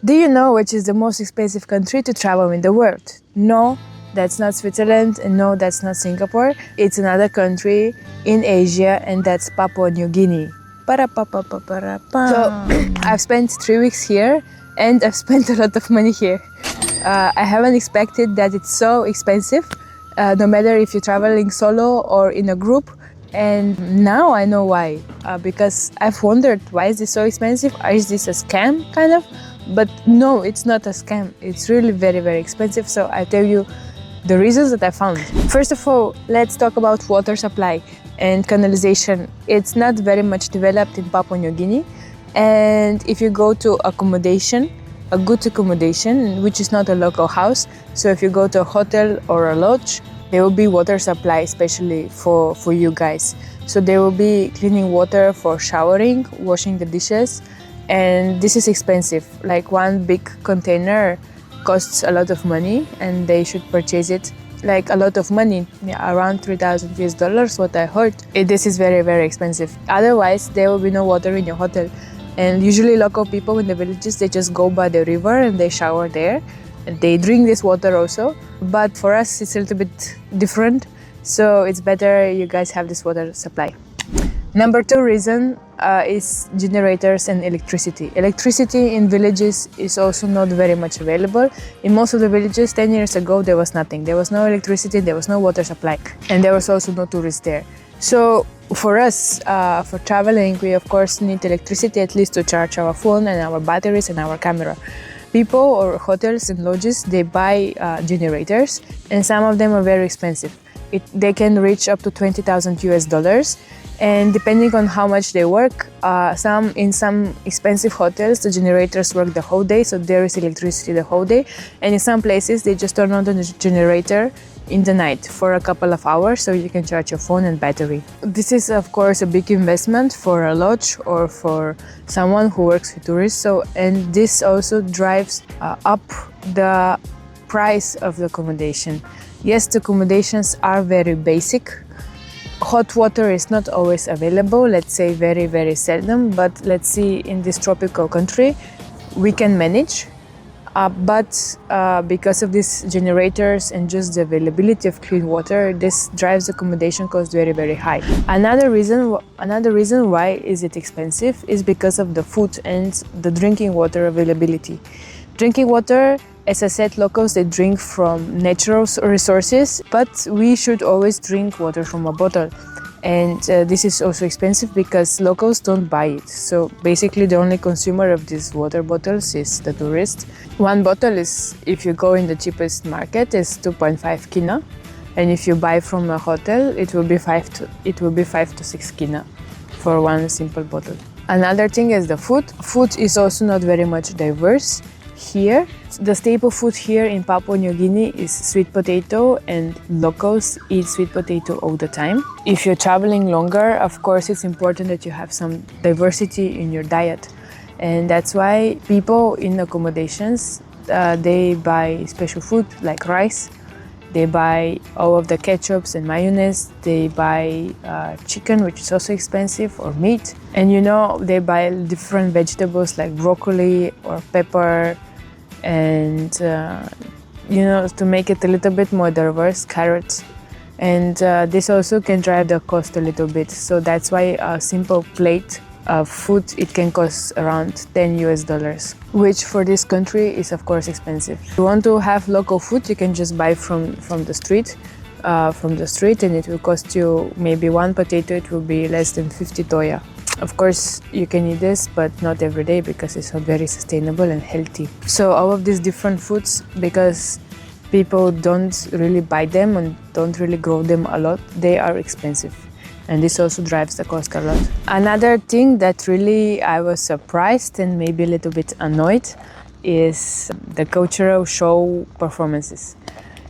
Do you know which is the most expensive country to travel in the world? No, that's not Switzerland, and no, that's not Singapore. It's another country in Asia, and that's Papua New Guinea. So I've spent 3 weeks here, and I've spent a lot of money here. I haven't expected that it's so expensive, no matter if you're traveling solo or in a group. And now I know why, because I've wondered, why is this so expensive? Is this a scam, kind of? But no, it's not a scam. It's really very, very expensive. So I'll tell you the reasons that I found. First of all, let's talk about water supply and canalization. It's not very much developed in Papua New Guinea. And if you go to accommodation, a good accommodation, which is not a local house, so if you go to a hotel or a lodge, there will be water supply, especially for you guys. So there will be cleaning water for showering, washing the dishes, and this is expensive. Like one big container costs a lot of money, and they should purchase it like a lot of money, around $3,000 what I heard. This is very, very expensive. Otherwise, there will be no water in your hotel. And usually local people in the villages, they just go by the river and they shower there. And they drink this water also. But for us, it's a little bit different. So it's better you guys have this water supply. Number 2 reason is generators and electricity. Electricity in villages is also not very much available. In most of the villages 10 years ago, there was nothing. There was no electricity, there was no water supply, and there was also no tourists there. So for us, for traveling, we of course need electricity, at least to charge our phone and our batteries and our camera. People or hotels and lodges, they buy generators, and some of them are very expensive. They can reach up to $20,000, and depending on how much they work, in some expensive hotels, the generators work the whole day, so there is electricity the whole day. And in some places, they just turn on the generator in the night for a couple of hours, so you can charge your phone and battery. This is of course a big investment for a lodge or for someone who works with tourists. And this also drives up the price of the accommodation. Yes, the accommodations are very basic. Hot water is not always available, let's say very, very seldom, but let's see, in this tropical country, we can manage. But because of these generators and just the availability of clean water, this drives accommodation cost very, very high. Another reason why is it expensive is because of the food and the drinking water availability. Drinking water, as I said, locals, they drink from natural resources, but we should always drink water from a bottle. And this is also expensive because locals don't buy it. So basically the only consumer of these water bottles is the tourist. One bottle is, if you go in the cheapest market, is 2.5 kina. And if you buy from a hotel, it will be 5 to 6 kina for one simple bottle. Another thing is the food. Food is also not very much diverse here. The staple food here in Papua New Guinea is sweet potato, and locals eat sweet potato all the time. If you're traveling longer, of course, it's important that you have some diversity in your diet. And that's why people in accommodations, they buy special food like rice. They buy all of the ketchups and mayonnaise. They buy chicken, which is also expensive, or meat. And they buy different vegetables like broccoli or pepper. And to make it a little bit more diverse, carrots. And this also can drive the cost a little bit. So that's why a simple plate of food, it can cost around $10, which for this country is of course expensive. If you want to have local food, you can just buy from the street, and it will cost you maybe one potato, it will be less than 50 toya. Of course, you can eat this, but not every day because it's not very sustainable and healthy. So all of these different foods, because people don't really buy them and don't really grow them a lot, they are expensive. And this also drives the cost a lot. Another thing that really I was surprised and maybe a little bit annoyed is the cultural show performances.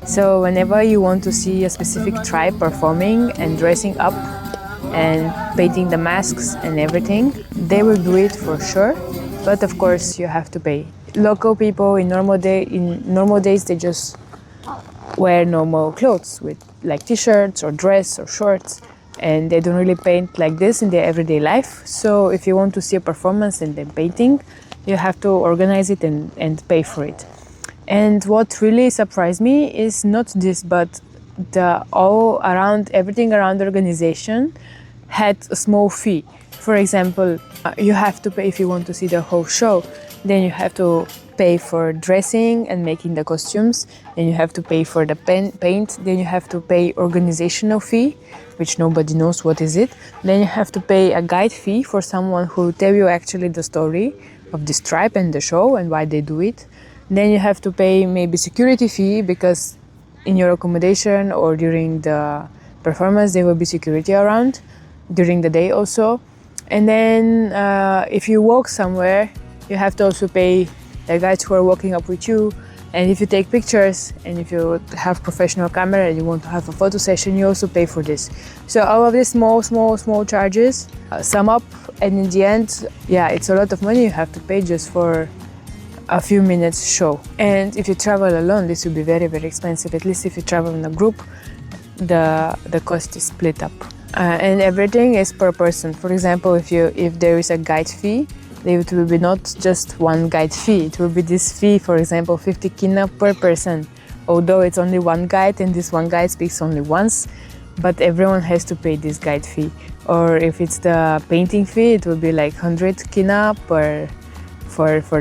So whenever you want to see a specific tribe performing and dressing up and painting the masks and everything, they will do it for sure, but of course you have to pay. Local people in normal days, they just wear normal clothes with like t-shirts or dress or shorts, and they don't really paint like this in their everyday life. So if you want to see a performance and then painting, You have to organize it and pay for it. And what really surprised me is not this, but everything around the organization had a small fee. For example, you have to pay if you want to see the whole show. Then you have to pay for dressing and making the costumes. Then you have to pay for the paint. Then you have to pay organizational fee, which nobody knows what is it. Then you have to pay a guide fee for someone who will tell you actually the story of this tribe and the show and why they do it. Then you have to pay maybe security fee, because in your accommodation or during the performance there will be security around during the day also. And then if you walk somewhere, you have to also pay the guys who are walking up with you. And if you take pictures and if you have professional camera and you want to have a photo session, you also pay for this. So all of these small charges sum up, and in the end, yeah, it's a lot of money you have to pay just for a few minutes show. And if you travel alone, this will be very, very expensive. At least if you travel in a group, the cost is split up. And everything is per person. For example, if there is a guide fee, it will be not just one guide fee. It will be this fee, for example, 50 kina per person. Although it's only one guide and this one guide speaks only once, but everyone has to pay this guide fee. Or if it's the painting fee, it will be like 100 kina for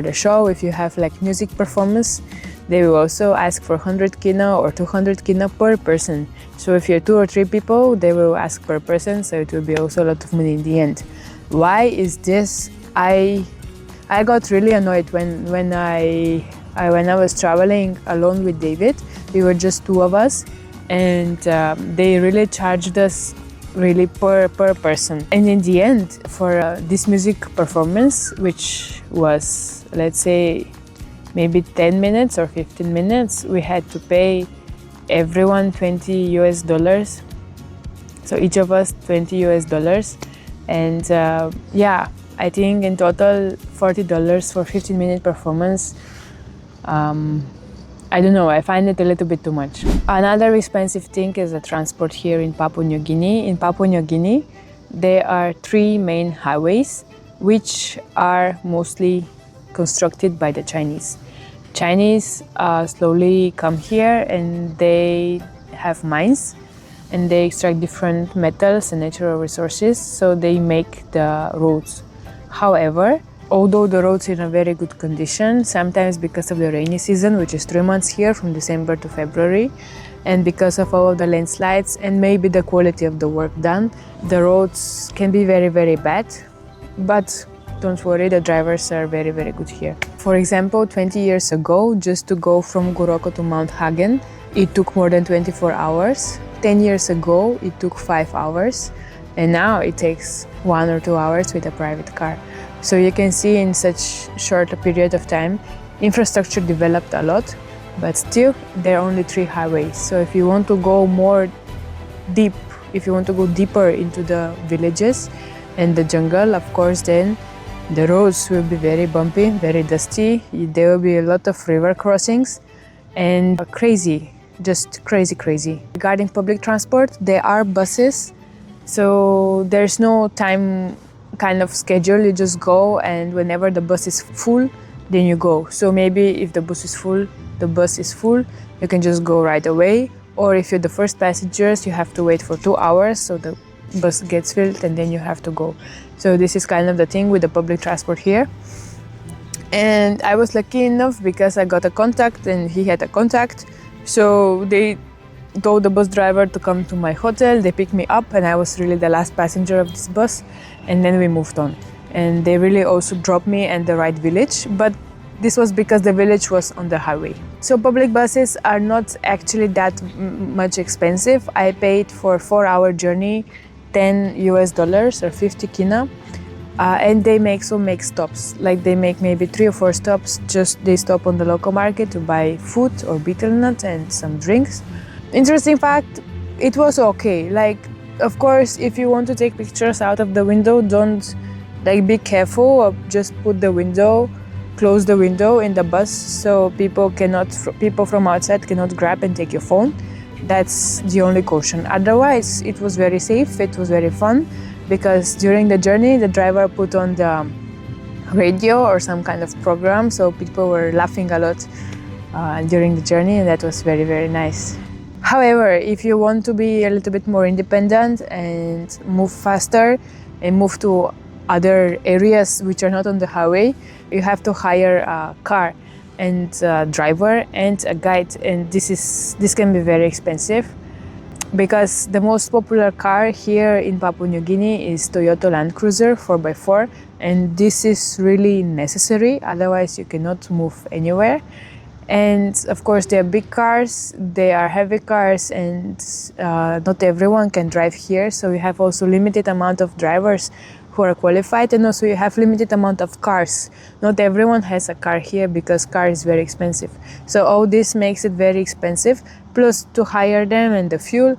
the show. If you have like music performance, they will also ask for 100 kina or 200 kina per person. So if you're 2 or 3 people, they will ask per person, so it will be also a lot of money in the end. Why is this? I got really annoyed when I was traveling alone with David. We were just 2 of us, and they really charged us really per person. And in the end, for this music performance, which was, let's say, maybe 10 minutes or 15 minutes, we had to pay everyone $20. So each of us $20. And yeah, I think in total $40 for 15-minute performance. I don't know, I find it a little bit too much. Another expensive thing is the transport here in Papua New Guinea. In Papua New Guinea, there are 3 main highways, which are mostly constructed by the Chinese. Chinese slowly come here and they have mines and they extract different metals and natural resources, so they make the roads. However, although the roads are in a very good condition, sometimes because of the rainy season, which is 3 months here from December to February, and because of all of the landslides and maybe the quality of the work done, the roads can be very, very bad. But don't worry, the drivers are very, very good here. For example, 20 years ago, just to go from Guroko to Mount Hagen, it took more than 24 hours. 10 years ago, it took 5 hours. And now it takes 1 or 2 hours with a private car. So you can see in such short a period of time, infrastructure developed a lot, but still there are only 3 highways. So if you want to go more deep, if you want to go deeper into the villages and the jungle, of course, then the roads will be very bumpy, very dusty. There will be a lot of river crossings and crazy, just crazy. Regarding public transport, there are buses. So there's no time kind of schedule. You just go, and whenever the bus is full, then you go. So maybe if the bus is full, you can just go right away. Or if you're the first passengers, you have to wait for 2 hours so the bus gets filled and then you have to go. So this is kind of the thing with the public transport here. And I was lucky enough because I got a contact and he had a contact. So they told the bus driver to come to my hotel. They picked me up and I was really the last passenger of this bus, and then we moved on. And they really also dropped me at the right village, but this was because the village was on the highway. So public buses are not actually that much expensive. I paid for a 4-hour journey $10 or 50 kina, and they make stops. Like they make maybe 3 or 4 stops. Just they stop on the local market to buy food or betel nut and some drinks. Interesting fact, it was okay. Like, of course, if you want to take pictures out of the window, don't be careful. Or just close the window in the bus so people from outside cannot grab and take your phone. That's the only caution. Otherwise, it was very safe. It was very fun because during the journey, the driver put on radio or some kind of program, so people were laughing a lot during the journey, and that was very, very nice. However, if you want to be a little bit more independent and move faster and move to other areas which are not on the highway, you have to hire a car and a driver and a guide, and this can be very expensive, because the most popular car here in Papua New Guinea is Toyota Land Cruiser 4x4, and this is really necessary, otherwise you cannot move anywhere. And of course, they are big cars, they are heavy cars, and not everyone can drive here. So you have also limited amount of drivers who are qualified, and also you have limited amount of cars. Not everyone has a car here because car is very expensive. So all this makes it very expensive, plus to hire them and the fuel.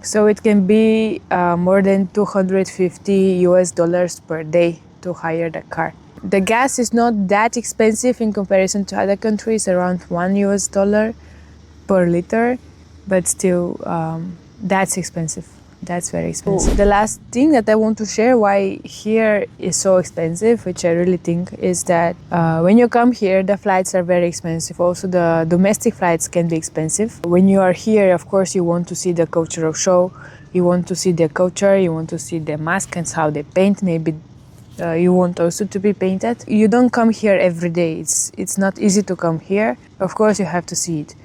So it can be more than $250 per day to hire the car. The gas is not that expensive in comparison to other countries, around $1 per liter, but still that's expensive. That's very expensive. The last thing that I want to share why here is so expensive, which I really think, is that when you come here, the flights are very expensive. Also, the domestic flights can be expensive. When you are here, of course, you want to see the cultural show, you want to see the culture, you want to see the masks, how they paint, maybe you want also to be painted. You don't come here every day. It's not easy to come here. Of course, you have to see it.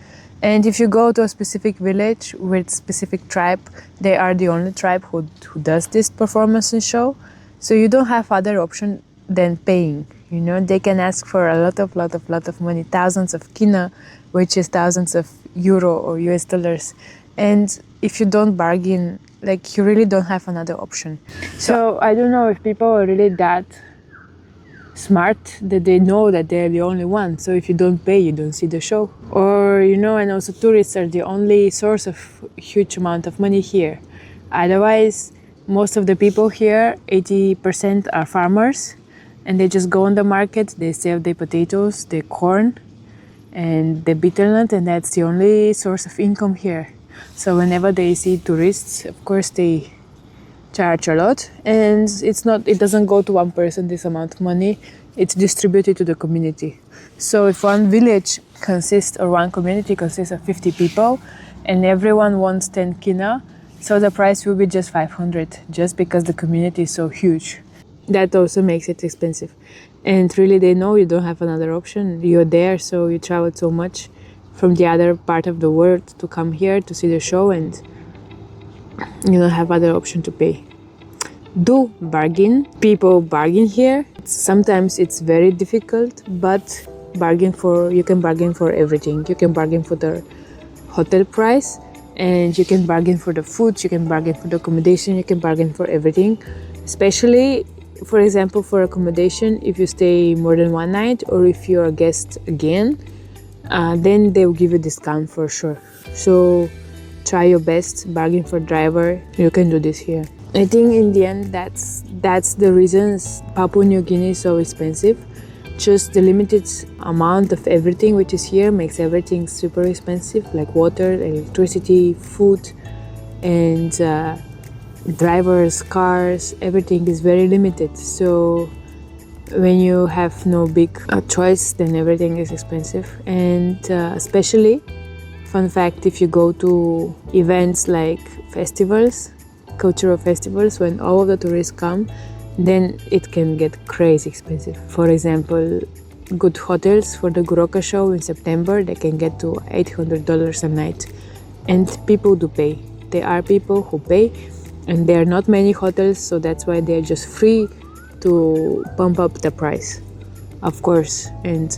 And if you go to a specific village with specific tribe, they are the only tribe who does this performance and show. So you don't have other option than paying. You know, they can ask for a lot of money, thousands of kina, which is thousands of euro or US dollars. And if you don't bargain, like, you really don't have another option. So I don't know if people are really that smart that they know that they're the only one. So if you don't pay, you don't see the show. Or, you know, and also tourists are the only source of huge amount of money here. Otherwise, most of the people here, 80% are farmers, and they just go on the market, they sell their potatoes, their corn, and the bitternut, and that's the only source of income here. So whenever they see tourists, of course they charge a lot, and it doesn't go to one person, this amount of money, it's distributed to the community. So if one village consists, or one community consists of 50 people, and everyone wants 10 kina, so the price will be just 500, just because the community is so huge. That also makes it expensive. And really they know you don't have another option. You're there, so you travel so much from the other part of the world to come here to see the show, and you don't have other option to pay. Do bargain. People bargain here. Sometimes it's very difficult, but you can bargain for everything. You can bargain for the hotel price, and you can bargain for the food, you can bargain for the accommodation, you can bargain for everything. Especially, for example, for accommodation, if you stay more than one night, or if you're a guest again, then they will give you a discount for sure. So try your best, bargain for driver. You can do this here. I think in the end, that's the reasons Papua New Guinea is so expensive. Just the limited amount of everything which is here makes everything super expensive, like water, electricity, food, and drivers, cars, everything is very limited. So when you have no big choice, then everything is expensive. And especially, fun fact, if you go to events like festivals, cultural festivals, when all of the tourists come, then it can get crazy expensive. For example, good hotels for the Guroka show in September, they can get to $800 a night. And people do pay. There are people who pay, and there are not many hotels, so that's why they're just free to pump up the price, of course. And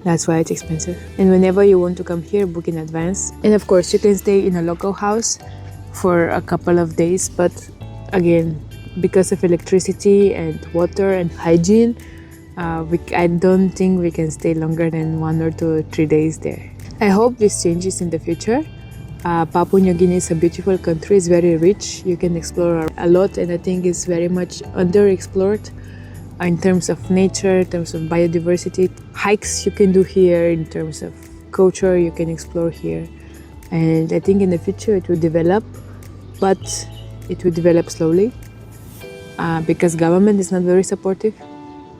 that's why it's expensive. And whenever you want to come here, book in advance. And of course, you can stay in a local house for a couple of days, but again, because of electricity and water and hygiene, I don't think we can stay longer than 1 or 2 or 3 days there. I hope this changes in the future. Papua New Guinea is a beautiful country, it's very rich, you can explore a lot, and I think it's very much underexplored in terms of nature, in terms of biodiversity. Hikes you can do here, in terms of culture you can explore here. And I think in the future it will develop, but it will develop slowly because government is not very supportive.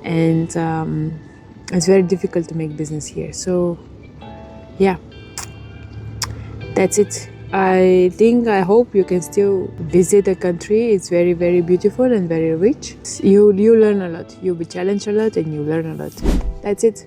and it's very difficult to make business here. So yeah, that's it. I hope you can still visit the country. It's very, very beautiful and very rich. You learn a lot. You'll be challenged a lot and you learn a lot. That's it.